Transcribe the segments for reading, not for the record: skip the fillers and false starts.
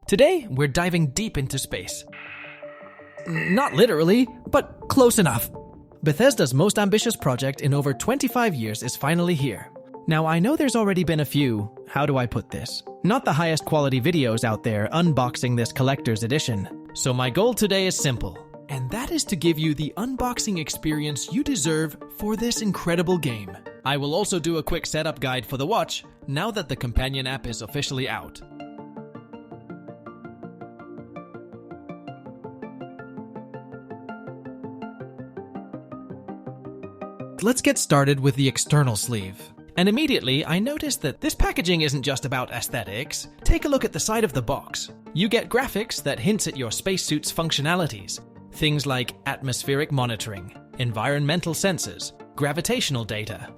Today, we're diving deep into space. Not literally, but close enough. Bethesda's most ambitious project in over 25 years is finally here. Now, I know there's already been a few, how do I put this? Not the highest quality videos out there unboxing this collector's edition. So my goal today is simple, and that is to give you the unboxing experience you deserve for this incredible game. I will also do a quick setup guide for the watch, now that the companion app is officially out. Let's get started with the external sleeve. And immediately, I noticed that this packaging isn't just about aesthetics. Take a look at the side of the box. You get graphics that hints at your spacesuit's functionalities. Things like atmospheric monitoring, environmental sensors, gravitational data.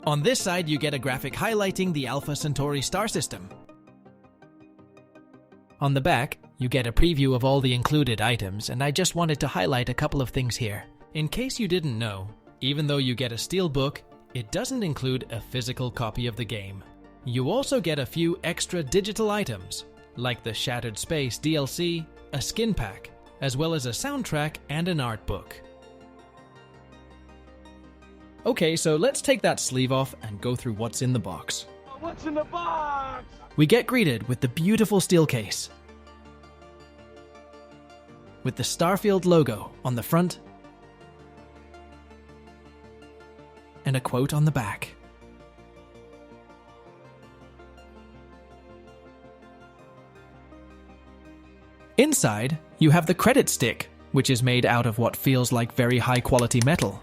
On this side, you get a graphic highlighting the Alpha Centauri star system. On the back, you get a preview of all the included items, and I just wanted to highlight a couple of things here. In case you didn't know, even though you get a steelbook, it doesn't include a physical copy of the game. You also get a few extra digital items, like the Shattered Space DLC, a skin pack, as well as a soundtrack and an art book. Okay, so let's take that sleeve off and go through what's in the box. What's in the box? We get greeted with the beautiful steel case, with the Starfield logo on the front, and a quote on the back. Inside, you have the credit stick, which is made out of what feels like very high quality metal.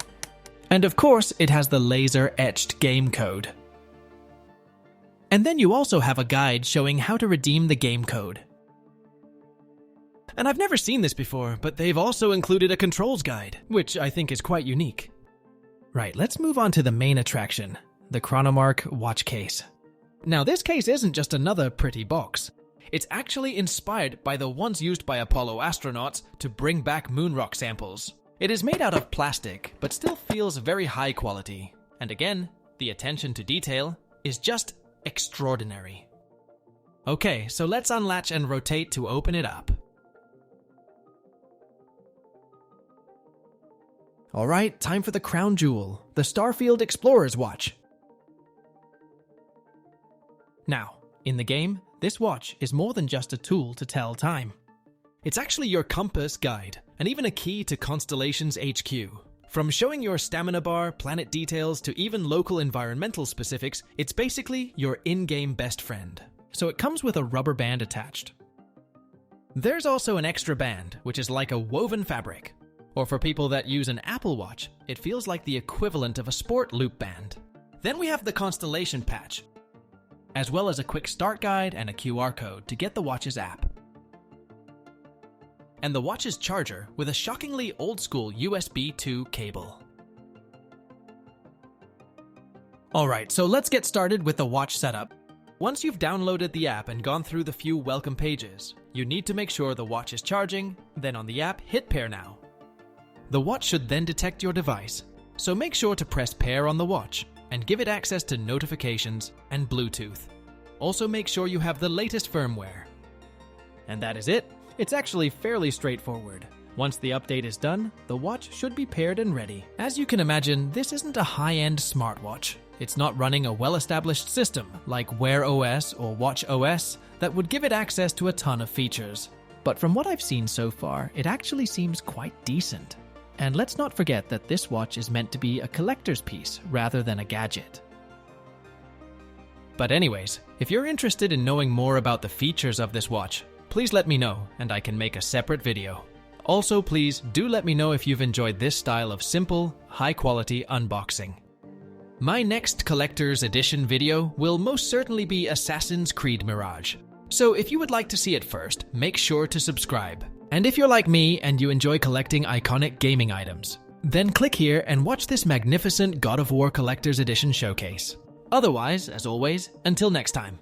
And of course, it has the laser-etched game code. And then you also have a guide showing how to redeem the game code. And I've never seen this before, but they've also included a controls guide, which I think is quite unique. Right, let's move on to the main attraction, the Chronomark watch case. Now, this case isn't just another pretty box. It's actually inspired by the ones used by Apollo astronauts to bring back moon rock samples. It is made out of plastic, but still feels very high quality. And again, the attention to detail is just extraordinary. Okay, so let's unlatch and rotate to open it up. Alright, time for the crown jewel, the Starfield Explorer's watch. Now, in the game, this watch is more than just a tool to tell time. It's actually your compass guide, and even a key to Constellation's HQ. From showing your stamina bar, planet details, to even local environmental specifics, it's basically your in-game best friend. So it comes with a rubber band attached. There's also an extra band, which is like a woven fabric. Or for people that use an Apple Watch, it feels like the equivalent of a sport loop band. Then we have the Constellation patch, as well as a quick start guide and a QR code to get the watch's app. And the watch's charger with a shockingly old-school USB 2 cable. Alright, so let's get started with the watch setup. Once you've downloaded the app and gone through the few welcome pages, you need to make sure the watch is charging, then on the app, hit pair now. The watch should then detect your device, so make sure to press pair on the watch and give it access to notifications and Bluetooth. Also make sure you have the latest firmware. And that is it. It's actually fairly straightforward. Once the update is done, the watch should be paired and ready. As you can imagine, this isn't a high-end smartwatch. It's not running a well-established system like Wear OS or Watch OS that would give it access to a ton of features. But from what I've seen so far, it actually seems quite decent. And let's not forget that this watch is meant to be a collector's piece rather than a gadget. But anyways, if you're interested in knowing more about the features of this watch, please let me know and I can make a separate video. Also, please do let me know if you've enjoyed this style of simple, high-quality unboxing. My next collector's edition video will most certainly be Assassin's Creed Mirage. So if you would like to see it first, make sure to subscribe. And if you're like me and you enjoy collecting iconic gaming items, then click here and watch this magnificent God of War Collector's Edition showcase. Otherwise, as always, until next time.